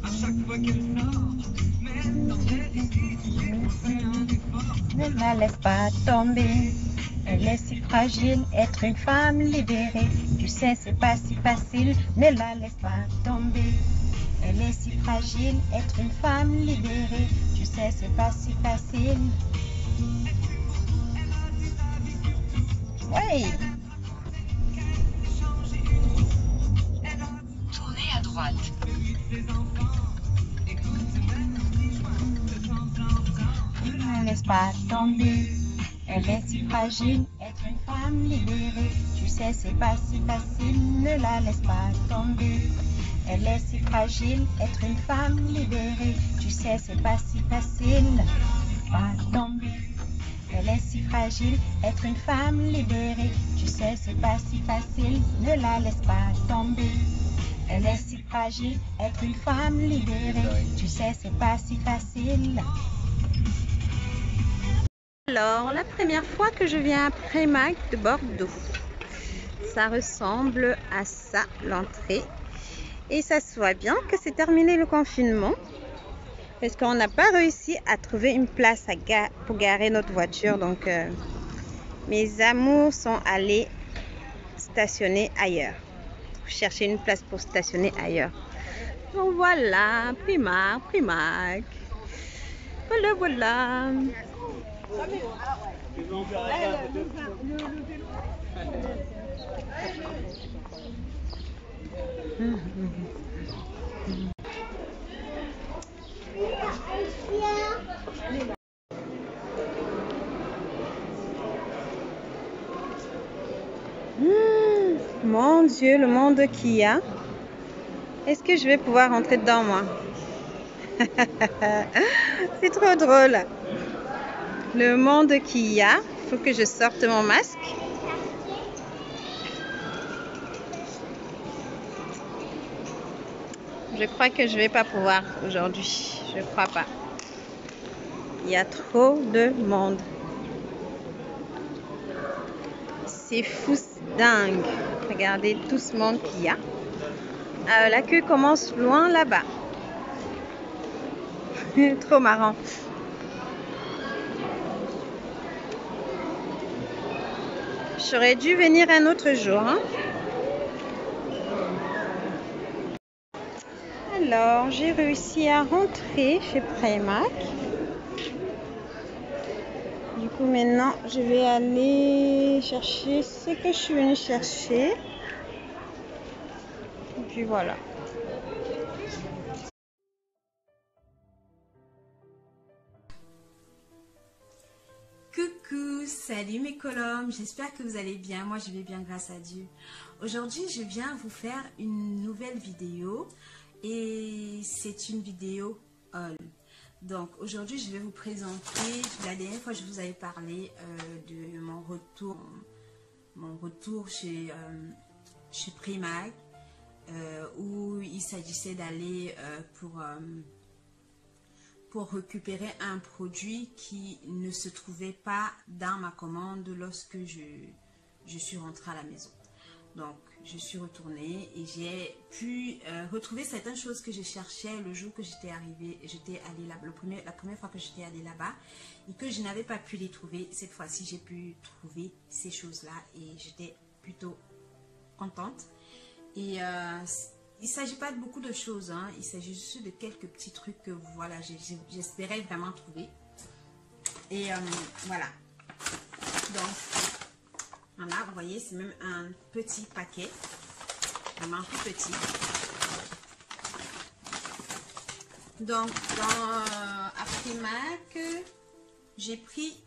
à chaque fois qu'elle sort. Même dans ses difficultés, on fait un effort. Ne la laisse pas tomber. Elle est si fragile, être une femme libérée. Tu sais, c'est pas si facile, ne la laisse pas tomber. Elle est si fragile, être une femme libérée. Tu sais, c'est pas si facile. Oui. Tournez à droite. Ne la laisse pas tomber. Elle est si fragile, être une femme libérée. Tu sais, c'est pas si facile, ne la laisse pas tomber. Elle est si fragile, être une femme libérée. Tu sais, c'est pas si facile, pas tomber. Elle est si fragile, être une femme libérée. Tu sais, c'est pas si facile, ne la laisse pas tomber. Elle est si fragile, être une femme libérée. Tu sais, c'est pas si facile. Alors, la première fois que je viens à Primark de Bordeaux, ça ressemble à ça, l'entrée. Et ça se voit bien que c'est terminé le confinement, parce qu'on n'a pas réussi à trouver une place pour garer notre voiture. Donc, mes amours sont allés stationner ailleurs, chercher une place pour stationner ailleurs. Donc voilà, Primark. Voilà, voilà. Mon Dieu, le monde qu'il y a. Est-ce que je vais pouvoir rentrer dedans, moi? C'est trop drôle. Le monde qu'il y a. Il faut que je sorte mon masque. Je crois que je vais pas pouvoir aujourd'hui. Je crois pas. Il y a trop de monde. C'est fou, dingue. Regardez tout ce monde qu'il y a. La queue commence loin là-bas. Trop marrant. J'aurais dû venir un autre jour. Hein? Alors, j'ai réussi à rentrer chez Primark. Du coup, maintenant, je vais aller chercher ce que je suis venue chercher. Et puis voilà. Coucou, salut mes colombes, j'espère que vous allez bien, moi je vais bien grâce à Dieu. Aujourd'hui je viens vous faire une nouvelle vidéo et c'est une vidéo haul. Donc aujourd'hui je vais vous présenter, la dernière fois je vous avais parlé de mon retour chez Primark où il s'agissait d'aller pour récupérer un produit qui ne se trouvait pas dans ma commande lorsque je suis rentrée à la maison. Donc, je suis retournée et j'ai pu retrouver certaines choses que je cherchais le jour que j'étais allée là, la première fois que j'étais allée là-bas et que je n'avais pas pu les trouver. Cette fois-ci, j'ai pu trouver ces choses-là et j'étais plutôt contente. Et il ne s'agit pas de beaucoup de choses, hein. Il s'agit juste de quelques petits trucs que voilà, j'espérais vraiment trouver. Et voilà. Donc, voilà, vous voyez, c'est même un petit paquet. Vraiment tout petit. Donc, à Primark, j'ai pris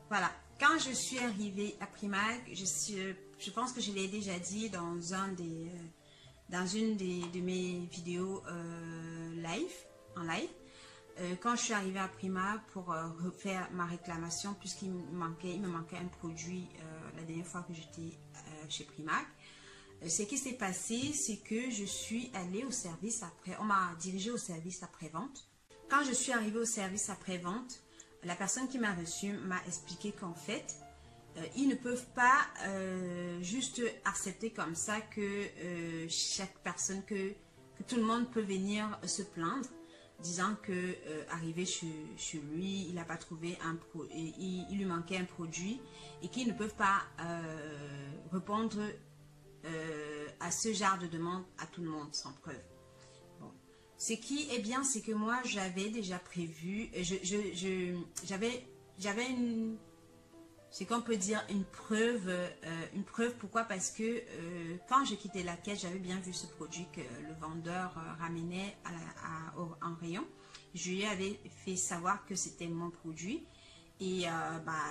voilà. Quand je suis arrivée à Primark, je pense que je l'ai déjà dit dans une de mes vidéos en live. Quand je suis arrivée à Primark pour refaire ma réclamation, puisqu'il me manquait un produit la dernière fois que j'étais chez Primark. Ce qui s'est passé, c'est que je suis allée au service on m'a dirigée au service après-vente. Quand je suis arrivée au service après-vente, la personne qui m'a reçue m'a expliqué qu'en fait, ils ne peuvent pas juste accepter comme ça que chaque personne, que tout le monde peut venir se plaindre, disant que arrivé chez lui, il n'a pas trouvé il lui manquait un produit et qu'ils ne peuvent pas répondre à ce genre de demande à tout le monde sans preuve. Bon. Ce qui est bien, c'est que moi j'avais déjà prévu, j'avais une, c'est qu'on peut dire une preuve. Pourquoi? Parce que quand j'ai quitté la caisse, j'avais bien vu ce produit que le vendeur ramenait en rayon. Je lui avais fait savoir que c'était mon produit. Et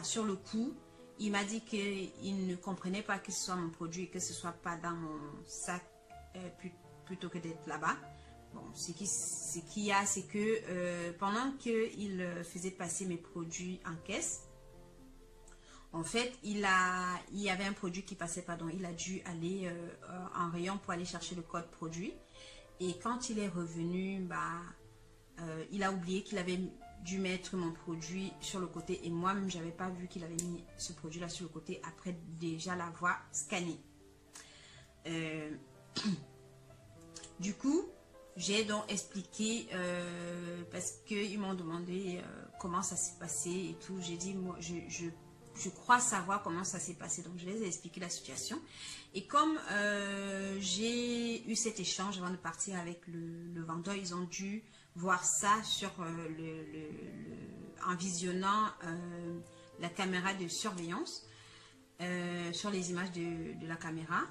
sur le coup, il m'a dit qu'il ne comprenait pas que ce soit mon produit et que ce ne soit pas dans mon sac plutôt que d'être là-bas. Bon, ce qu'il y a, c'est que pendant qu'il faisait passer mes produits en caisse, en fait, il y avait un produit qui passait pas, donc il a dû aller en rayon pour aller chercher le code produit. Et quand il est revenu, il a oublié qu'il avait dû mettre mon produit sur le côté. Et moi-même, je n'avais pas vu qu'il avait mis ce produit-là sur le côté après déjà l'avoir scanné. Du coup, j'ai donc expliqué, parce qu'ils m'ont demandé comment ça s'est passé et tout. J'ai dit, moi, je crois savoir comment ça s'est passé, donc je les ai expliqué la situation. Et comme j'ai eu cet échange avant de partir avec le vendeur, ils ont dû voir ça sur en visionnant la caméra de surveillance, sur les images de la caméra.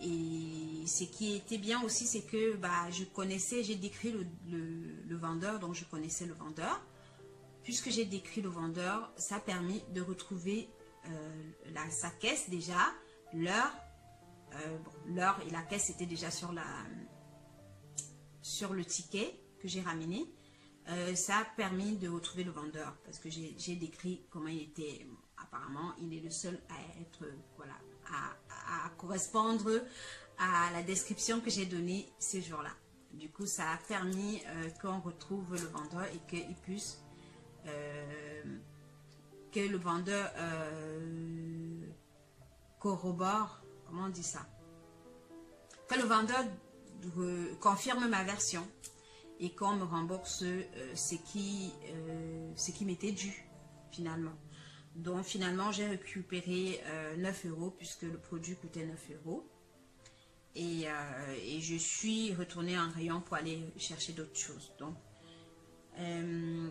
Et ce qui était bien aussi, c'est que j'ai décrit le vendeur, donc je connaissais le vendeur. Puisque j'ai décrit le vendeur, ça a permis de retrouver sa caisse déjà, l'heure et la caisse était déjà sur le ticket que j'ai ramené. Ça a permis de retrouver le vendeur parce que j'ai décrit comment il était. Apparemment, il est le seul à être, voilà, à correspondre à la description que j'ai donnée ce jour-là. Du coup, ça a permis qu'on retrouve le vendeur et qu'il puisse que le vendeur corrobore, comment on dit ça, que le vendeur confirme ma version et qu'on me rembourse ce qui m'était dû finalement. Donc finalement j'ai récupéré 9 € puisque le produit coûtait 9 €. Et je suis retournée en rayon pour aller chercher d'autres choses. Donc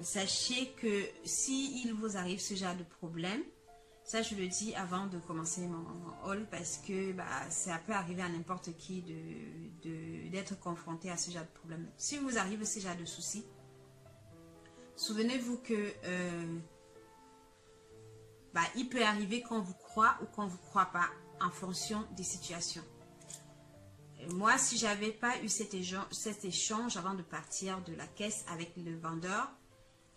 sachez que si il vous arrive ce genre de problème, ça je le dis avant de commencer mon haul, parce que ça peut arriver à n'importe qui d'être confronté à ce genre de problème. Si vous arrive ce genre de soucis, souvenez-vous que il peut arriver qu'on vous croit ou qu'on ne vous croit pas en fonction des situations. Moi, si j'avais pas eu cet échange avant de partir de la caisse avec le vendeur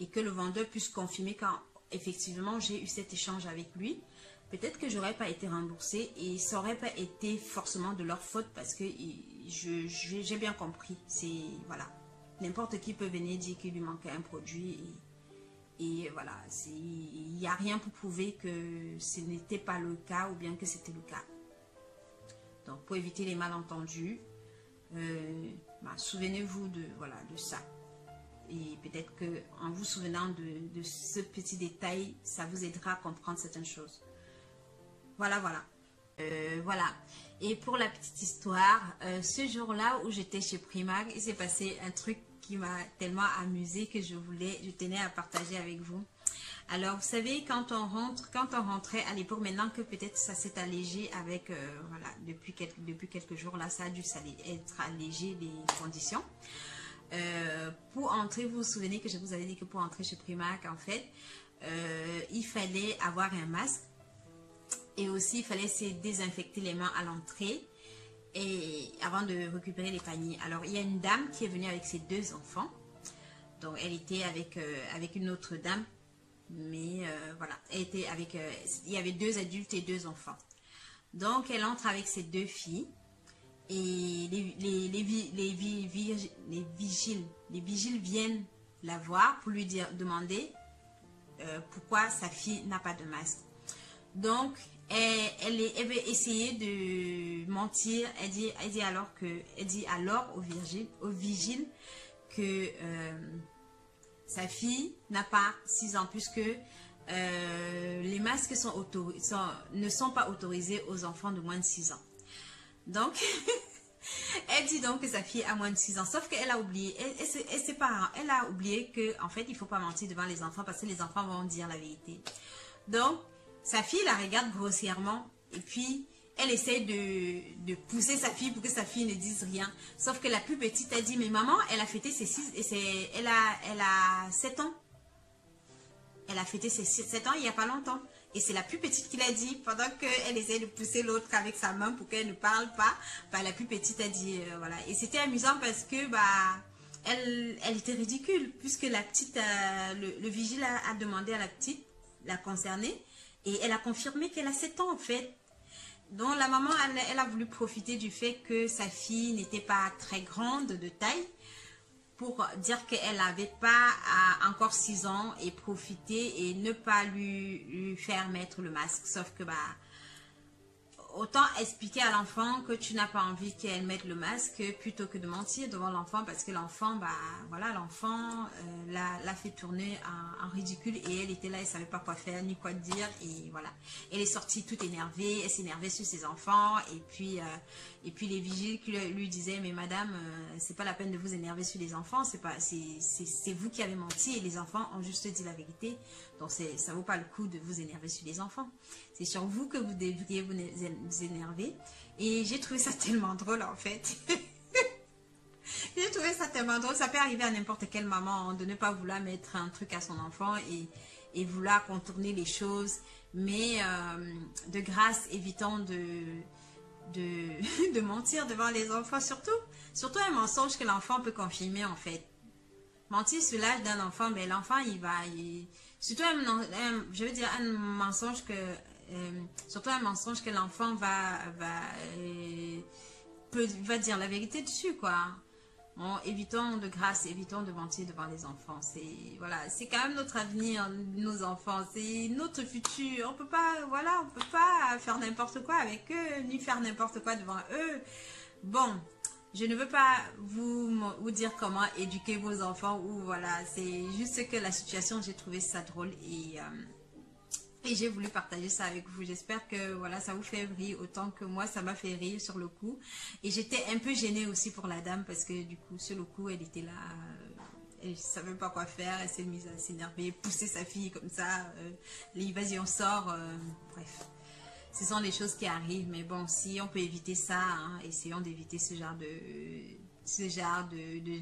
et que le vendeur puisse confirmer quand effectivement j'ai eu cet échange avec lui, peut-être que j'aurais pas été remboursée et ça n'aurait pas été forcément de leur faute parce que j'ai bien compris. C'est voilà, n'importe qui peut venir dire qu'il lui manquait un produit et voilà, il n'y a rien pour prouver que ce n'était pas le cas ou bien que c'était le cas. Donc, pour éviter les malentendus, souvenez-vous de ça. Et peut-être qu'en vous souvenant de ce petit détail, ça vous aidera à comprendre certaines choses. Voilà. Voilà. Et pour la petite histoire, ce jour-là où j'étais chez Primark, il s'est passé un truc qui m'a tellement amusée que je tenais à partager avec vous. Alors, vous savez, quand on rentrait à l'époque, maintenant que peut-être ça s'est allégé avec, depuis quelques jours, là, ça a dû être allégé les conditions. Pour entrer, vous vous souvenez que je vous avais dit que pour entrer chez Primark, en fait, il fallait avoir un masque et aussi il fallait se désinfecter les mains à l'entrée et avant de récupérer les paniers. Alors, il y a une dame qui est venue avec ses 2 enfants. Donc, elle était avec une autre dame. Mais voilà, elle était avec, il y avait 2 adultes et 2 enfants. Donc elle entre avec ses 2 filles et les vigiles viennent la voir pour lui demander pourquoi sa fille n'a pas de masque. Donc, elle veut essayer de mentir. Elle dit alors au vigile que sa fille n'a pas 6 ans, puisque les masques ne sont pas autorisés aux enfants de moins de 6 ans. Donc, elle dit donc que sa fille a moins de 6 ans, sauf qu'elle a oublié, ses parents, elle a oublié qu'en fait, il ne faut pas mentir devant les enfants parce que les enfants vont dire la vérité. Donc, sa fille la regarde grossièrement et puis elle essaie de pousser sa fille pour que sa fille ne dise rien. Sauf que la plus petite a dit, mais maman, elle a fêté ses 6, elle a 7 ans. Elle a fêté ses 7 ans il n'y a pas longtemps. Et c'est la plus petite qui l'a dit, pendant qu'elle essaie de pousser l'autre avec sa main pour qu'elle ne parle pas. Bah, la plus petite a dit, voilà. Et c'était amusant parce que, bah, elle était ridicule, puisque la petite, le vigile a demandé à la petite, la concernée, et elle a confirmé qu'elle a 7 ans en fait. Donc la maman, elle a voulu profiter du fait que sa fille n'était pas très grande de taille pour dire qu'elle n'avait pas encore 6 ans et profiter et ne pas lui faire mettre le masque. Sauf que bah, autant expliquer à l'enfant que tu n'as pas envie qu'elle mette le masque plutôt que de mentir devant l'enfant, parce que l'enfant, bah voilà, l'enfant l'a fait tourner en ridicule et elle était là, elle ne savait pas quoi faire ni quoi dire et voilà. Elle est sortie toute énervée, elle s'énervait sur ses enfants et puis les vigiles qui lui disaient, mais madame, c'est pas la peine de vous énerver sur les enfants, c'est vous qui avez menti et les enfants ont juste dit la vérité, donc ça vaut pas le coup de vous énerver sur les enfants. C'est sur vous que vous devriez vous énerver. Et j'ai trouvé ça tellement drôle en fait. J'ai trouvé ça tellement drôle. Ça peut arriver à n'importe quelle maman de ne pas vouloir mettre un truc à son enfant et vouloir contourner les choses. Mais de grâce, évitons de mentir devant les enfants. Surtout un mensonge que l'enfant peut confirmer en fait. Mentir sur l'âge d'un enfant, mais l'enfant surtout je veux dire un mensonge que l'enfant va dire la vérité dessus quoi. Bon, évitons de grâce, évitons de mentir devant les enfants. C'est quand même notre avenir, nos enfants, c'est notre futur. On peut pas faire n'importe quoi avec eux, ni faire n'importe quoi devant eux. Bon, je ne veux pas vous dire comment éduquer vos enfants ou voilà, c'est juste que la situation, j'ai trouvé ça drôle et j'ai voulu partager ça avec vous. J'espère que voilà, ça vous fait rire autant que moi, ça m'a fait rire sur le coup. Et j'étais un peu gênée aussi pour la dame parce que du coup, sur le coup, elle était là, elle ne savait pas quoi faire, elle s'est mise à s'énerver, pousser sa fille comme ça, vas-y on sort, bref. Ce sont des choses qui arrivent, mais bon, si on peut éviter ça, hein, essayons d'éviter ce genre de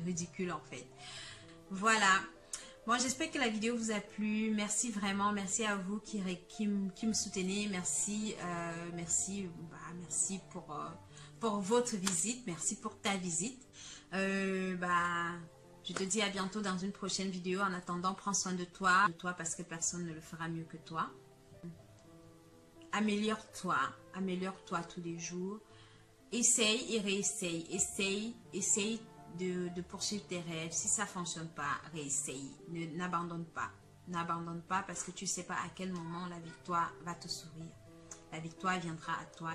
ridicule en fait. Voilà. Bon, j'espère que la vidéo vous a plu. Merci vraiment, merci à vous qui me soutenez. Merci, merci pour votre visite, merci pour ta visite. Je te dis à bientôt dans une prochaine vidéo. En attendant, prends soin de toi parce que personne ne le fera mieux que toi. Améliore-toi tous les jours. Essaye et réessaye. Essaye de poursuivre tes rêves. Si ça ne fonctionne pas, réessaye. N'abandonne pas. N'abandonne pas parce que tu ne sais pas à quel moment la victoire va te sourire. La victoire viendra à toi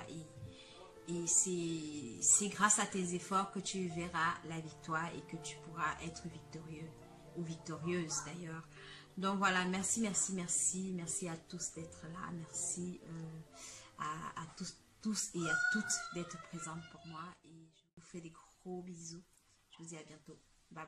et c'est grâce à tes efforts que tu verras la victoire et que tu pourras être victorieux ou victorieuse d'ailleurs. Donc voilà, merci à tous d'être là, merci à tous et à toutes d'être présentes pour moi et je vous fais des gros bisous, je vous dis à bientôt, bye.